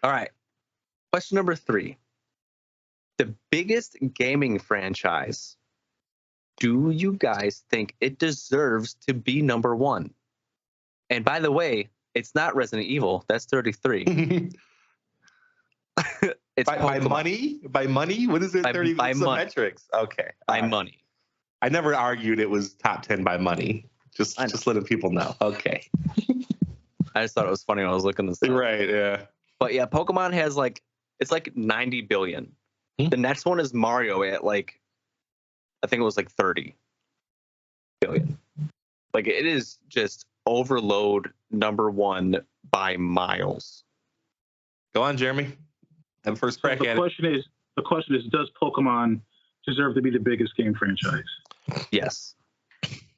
All right. Question number 3. The biggest gaming franchise. Do you guys think it deserves to be number 1? And by the way, it's not Resident Evil. That's 33. It's by money? By money? What is it? 30? By What's the money. metrics? Okay. By money. I never argued it was top 10 by money. Just letting people know. Okay. I just thought it was funny when I was looking this up. Right, yeah. But yeah, Pokemon has it's like 90 billion. The next one is Mario at I think it was like 30 billion. Like, it is just overload number 1 by miles. Go on, Jeremy. Have a first crack at it. The question is, does Pokemon deserve to be the biggest game franchise? Yes.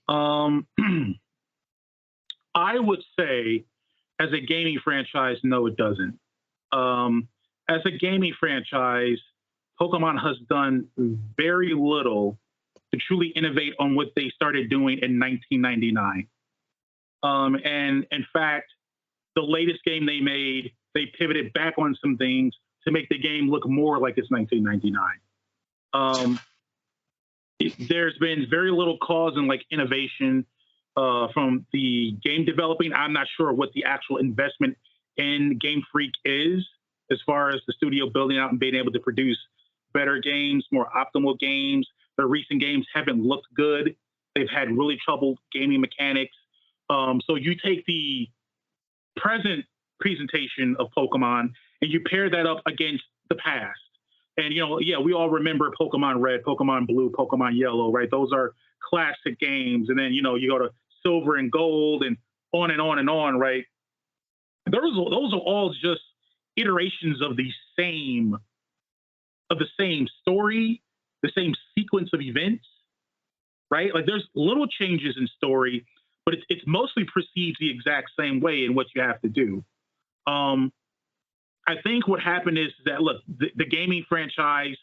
I would say, as a gaming franchise, no, it doesn't. As a gaming franchise, Pokemon has done very little to truly innovate on what they started doing in 1999. And in fact, the latest game they made, they pivoted back on some things to make the game look more like it's 1999. There's been very little cause and innovation from the game developing. I'm not sure what the actual investment in Game Freak is, as far as the studio building out and being able to produce better games, more optimal games. Their recent games haven't looked good. They've had really troubled gaming mechanics. So you take the present presentation of Pokemon and you pair that up against the past. And, we all remember Pokemon Red, Pokemon Blue, Pokemon Yellow, right? Those are classic games. And then, you go to Silver and Gold and on and on and on, right? Those are all just iterations of the same story, the same sequence of events, right? Like, there's little changes in story, but it's mostly perceived the exact same way in what you have to do. I think what happened is that, look, the gaming franchise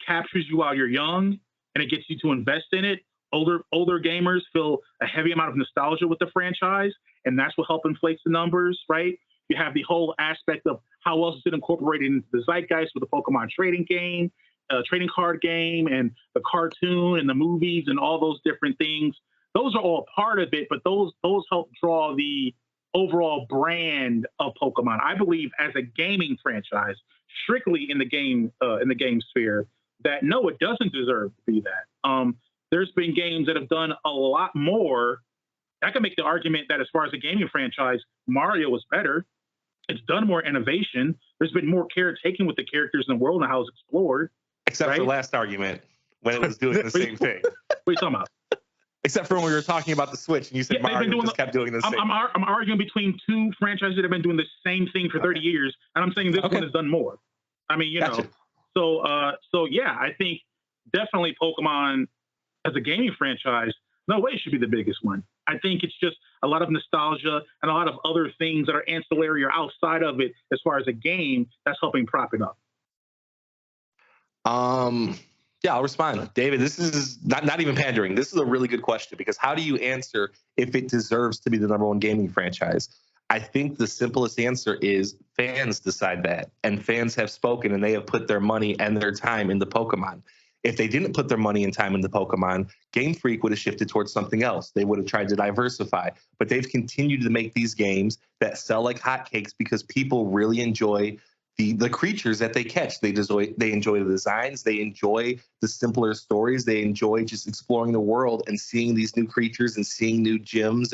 captures you while you're young, and it gets you to invest in it. Older gamers feel a heavy amount of nostalgia with the franchise, and that's what helps inflate the numbers, right? You have the whole aspect of how else is it incorporated into the zeitgeist with the Pokemon trading card game, and the cartoon and the movies and all those different things. Those are all part of it, but those help draw the overall brand of Pokemon. I believe, as a gaming franchise, strictly in the game sphere, that no, it doesn't deserve to be that. There's been games that have done a lot more. I can make the argument that, as far as a gaming franchise, Mario is better. It's done more innovation. There's been more care taken with the characters in the world and how it's explored. Except for the last argument, when it was doing the same thing. What are you talking about? Except for when we were talking about the Switch, and you said Mario just kept doing the same. I'm arguing between two franchises that have been doing the same thing for 30 years, and I'm saying this one has done more. I mean, Gotcha. So yeah, I think definitely Pokemon as a gaming franchise, no way it should be the biggest one. I think it's just a lot of nostalgia and a lot of other things that are ancillary or outside of it as far as a game that's helping prop it up. Yeah, I'll respond. David, this is not even pandering. This is a really good question, because how do you answer if it deserves to be the number 1 gaming franchise? I think the simplest answer is fans decide that, and fans have spoken, and they have put their money and their time into Pokemon. If they didn't put their money and time into Pokemon, Game Freak would have shifted towards something else. They would have tried to diversify, but they've continued to make these games that sell like hotcakes because people really enjoy the creatures that they catch. They enjoy the designs. They enjoy the simpler stories. They enjoy just exploring the world and seeing these new creatures and seeing new gyms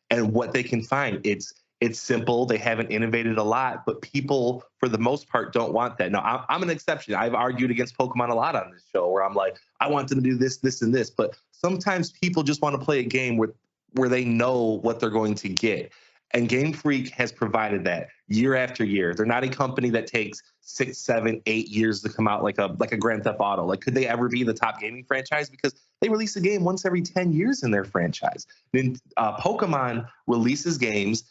and what they can find. It's simple. They haven't innovated a lot, but people, for the most part, don't want that. Now, I'm an exception. I've argued against Pokemon a lot on this show, where I'm like, I want them to do this, this, and this. But sometimes people just want to play a game where they know what they're going to get. And Game Freak has provided that year after year. They're not a company that takes 6, 7, 8 years to come out like a Grand Theft Auto. Like, could they ever be the top gaming franchise? Because they release a game once every 10 years in their franchise. Then Pokemon releases games.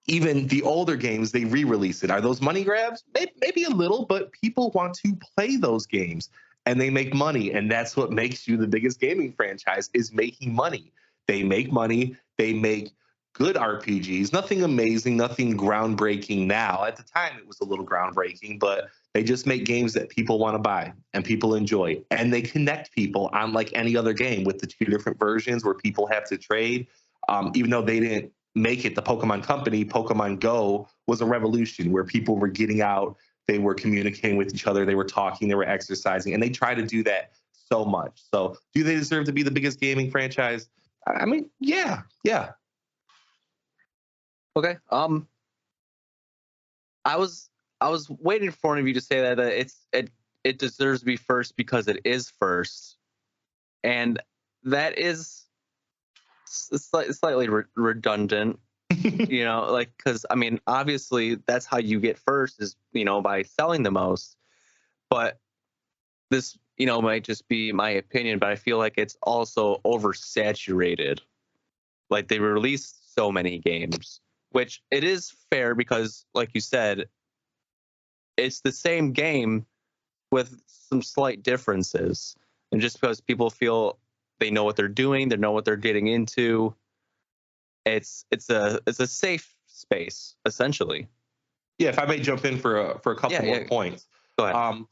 Even the older games, they re-release it. Are those money grabs? Maybe a little, but people want to play those games, and they make money. And that's what makes you the biggest gaming franchise, is making money. They make money. They make good RPGs, nothing amazing, nothing groundbreaking now. At the time, it was a little groundbreaking, but they just make games that people want to buy and people enjoy. And they connect people unlike any other game with the two different versions where people have to trade. Even though they didn't make it the Pokemon company, Pokemon Go was a revolution where people were getting out, they were communicating with each other, they were talking, they were exercising, and they try to do that so much. So do they deserve to be the biggest gaming franchise? I mean, yeah. Okay. I was waiting for one of you to say that it deserves to be first because it is first, and that is slightly redundant. You know, like, because I mean, obviously that's how you get first is, you know, by selling the most. But this, you know, might just be my opinion, but I feel like it's also oversaturated. Like, they released so many games, which it is fair because, like you said, it's the same game with some slight differences. And just because people feel they know what they're doing, they know what they're getting into, it's a safe space, essentially. Yeah, if I may jump in for a couple more points. Go ahead.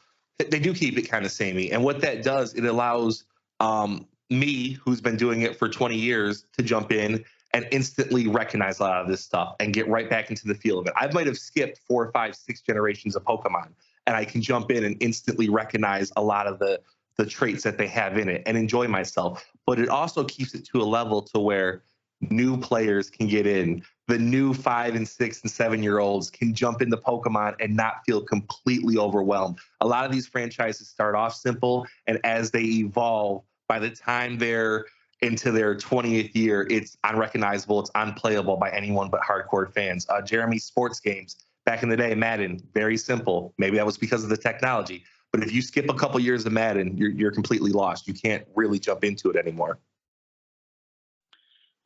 They do keep it kind of samey. And what that does, it allows me, who's been doing it for 20 years, to jump in and instantly recognize a lot of this stuff and get right back into the feel of it. I might have skipped 4, 5, 6 generations of Pokemon, and I can jump in and instantly recognize a lot of the traits that they have in it and enjoy myself. But it also keeps it to a level to where new players can get in. The new 5 and 6 and 7-year-olds can jump into Pokemon and not feel completely overwhelmed. A lot of these franchises start off simple, and as they evolve, by the time they're into their 20th year, it's unrecognizable, it's unplayable by anyone but hardcore fans. Jeremy's sports games, back in the day, Madden, very simple. Maybe that was because of the technology. But if you skip a couple years of Madden, you're completely lost. You can't really jump into it anymore.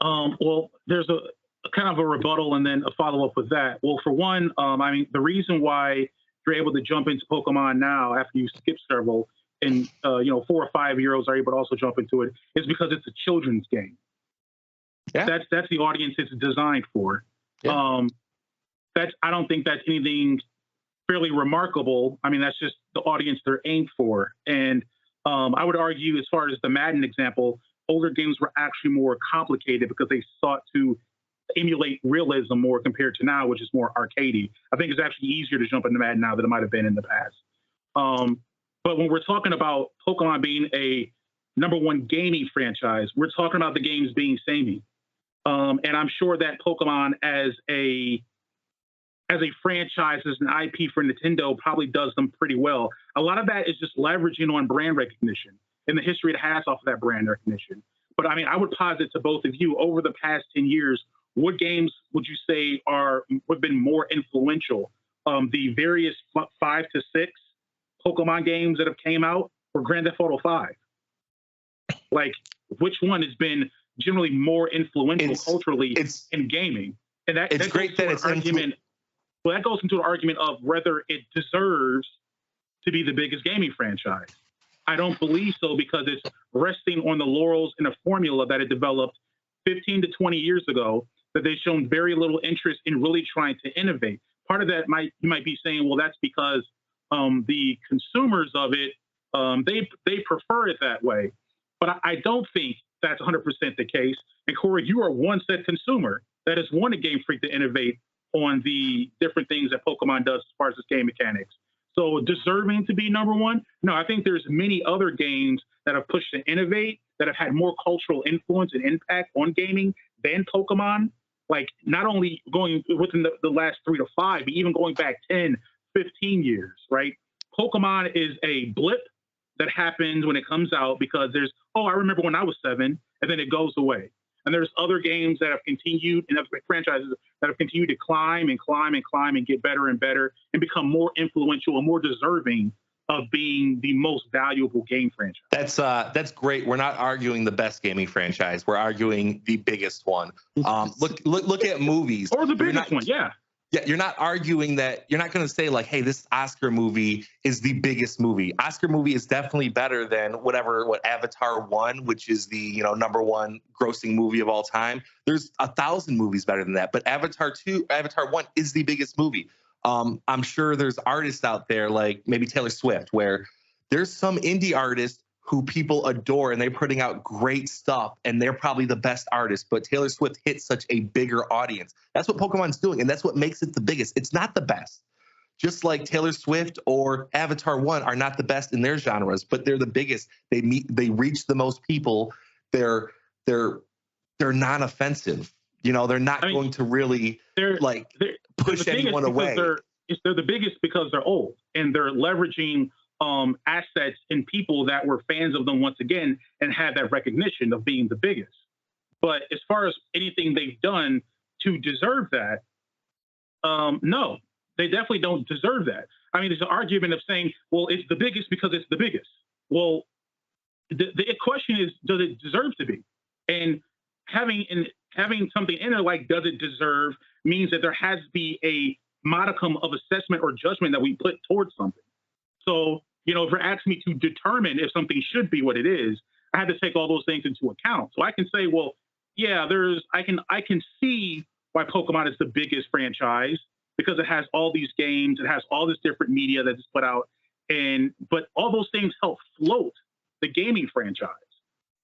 Well, there's a kind of a rebuttal and then a follow-up with that. Well, for one, I mean, the reason why you're able to jump into Pokemon now after you skip several and, 4 or 5-year-olds are able to also jump into it is because it's a children's game. Yeah. That's the audience it's designed for. Yeah. I don't think that's anything fairly remarkable. I mean, that's just the audience they're aimed for. And I would argue, as far as the Madden example, older games were actually more complicated because they sought to emulate realism more compared to now, which is more arcadey. I think it's actually easier to jump into Madden now than it might have been in the past. But when we're talking about Pokemon being a #1 gaming franchise, we're talking about the games being samey. And I'm sure that Pokemon as a franchise, as an IP for Nintendo, probably does them pretty well. A lot of that is just leveraging on brand recognition and the history it has off of that brand recognition. But I mean, I would posit to both of you, over the past 10 years, what games would you say have been more influential? The various 5 to 6 Pokemon games that have came out, or Grand Theft Auto 5? Like, which one has been generally more influential culturally in gaming? And that great that it's argument. Well, that goes into an argument of whether it deserves to be the biggest gaming franchise. I don't believe so, because it's resting on the laurels and a formula that it developed 15 to 20 years ago that they've shown very little interest in really trying to innovate. Part of that you might be saying, well, that's because the consumers of it, they prefer it that way. But I don't think that's 100% the case. And Corey, you are one said consumer that has wanted Game Freak to innovate on the different things that Pokemon does as far as its game mechanics. So deserving to be #1? No, I think there's many other games that have pushed to innovate, that have had more cultural influence and impact on gaming than Pokemon. Like, not only going within the last 3 to 5, but even going back 10, 15 years, right? Pokemon is a blip that happens when it comes out because I remember when I was 7, and then it goes away. And there's other games that have continued, and other franchises that have continued to climb and climb and climb and get better and better and become more influential and more deserving of being the most valuable game franchise. That's great. We're not arguing the best gaming franchise. We're arguing the biggest one. Look at movies. Or the biggest one, yeah. Yeah, you're not arguing that. You're not going to say like, hey, this Oscar movie is the biggest movie. Oscar movie is definitely better than what Avatar won, which is the number one grossing movie of all time. There's 1,000 movies better than that, but Avatar 1 is the biggest movie. I'm sure there's artists out there like maybe Taylor Swift, where there's some indie artist who people adore and they're putting out great stuff and they're probably the best artist, but Taylor Swift hits such a bigger audience. That's what Pokemon's doing, and that's what makes it the biggest. It's not the best. Just like Taylor Swift or Avatar 1 are not the best in their genres, but they're the biggest. They reach the most people. They're non-offensive. They're not going to really push anyone away. They're the biggest because they're old and they're leveraging assets and people that were fans of them once again and had that recognition of being the biggest. But as far as anything they've done to deserve that, no, they definitely don't deserve that. I mean, there's an argument of saying, well, it's the biggest because it's the biggest. Well, the question is, does it deserve to be? And having something in there like does it deserve means that there has to be a modicum of assessment or judgment that we put towards something. So, if you're asking me to determine if something should be what it is, I have to take all those things into account. So I can say, well, yeah, I can see why Pokemon is the biggest franchise because it has all these games, it has all this different media that's put out, but all those things help float the gaming franchise.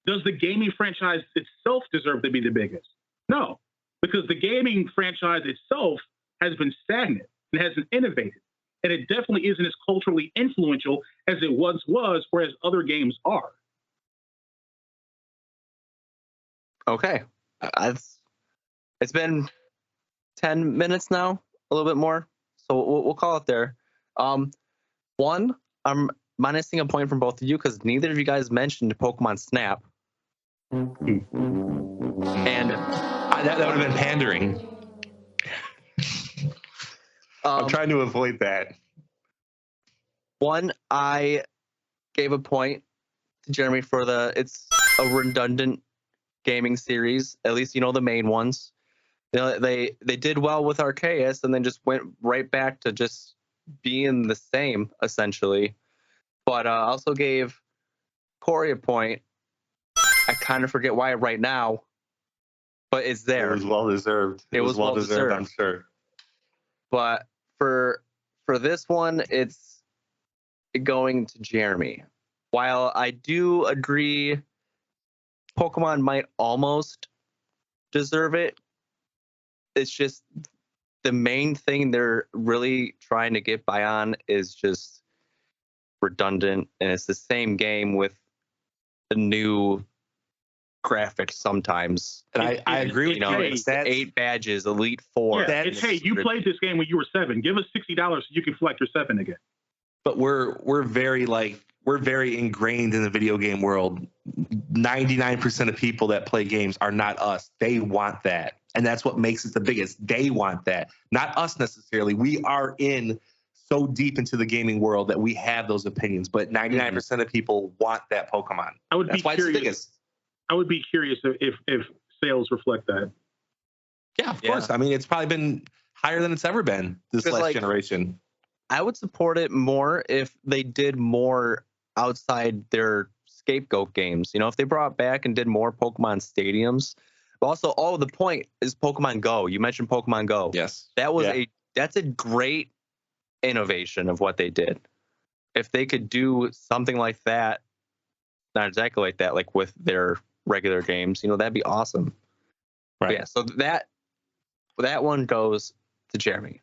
Does the gaming franchise itself deserve to be the biggest? No, because the gaming franchise itself has been stagnant. It hasn't innovated. And it definitely isn't as culturally influential as it once was, whereas other games are. Okay. It's been 10 minutes now, a little bit more. So we'll call it there. One, I'm minusing a point from both of you because neither of you guys mentioned Pokemon Snap. And that would have been pandering. I'm trying to avoid that. One, I gave a point to Jeremy for it's a redundant gaming series. At least the main ones. They did well with Arceus and then just went right back to just being the same essentially. But I also gave Cory a point. I kind of forget why right now, but it's there. It was well deserved. It was well deserved, I'm sure. But for this one, it's going to Jeremy. While I do agree Pokemon might almost deserve it, it's just the main thing they're really trying to get by on is just redundant, and it's the same game with the new graphics sometimes. And I agree with you. It's 8 badges, Elite Four. Yeah, you played this game when you were 7. Give us $60 so you can collect your 7 again. But we're very ingrained in the video game world. 99% of people that play games are not us. They want that. And that's what makes it the biggest. They want that. Not us necessarily. We are in so deep into the gaming world that we have those opinions. But 99% of people want that Pokemon. That's why it's the biggest. I would be curious if sales reflect that. Yeah, of course. I mean, it's probably been higher than it's ever been this last generation. I would support it more if they did more outside their scapegoat games. If they brought back and did more Pokemon stadiums. But also, the point is Pokemon Go. You mentioned Pokemon Go. Yes. That's a great innovation of what they did. If they could do something like that, not exactly like that, like with their regular games, that'd be awesome. Right. But yeah. So that one goes to Jeremy.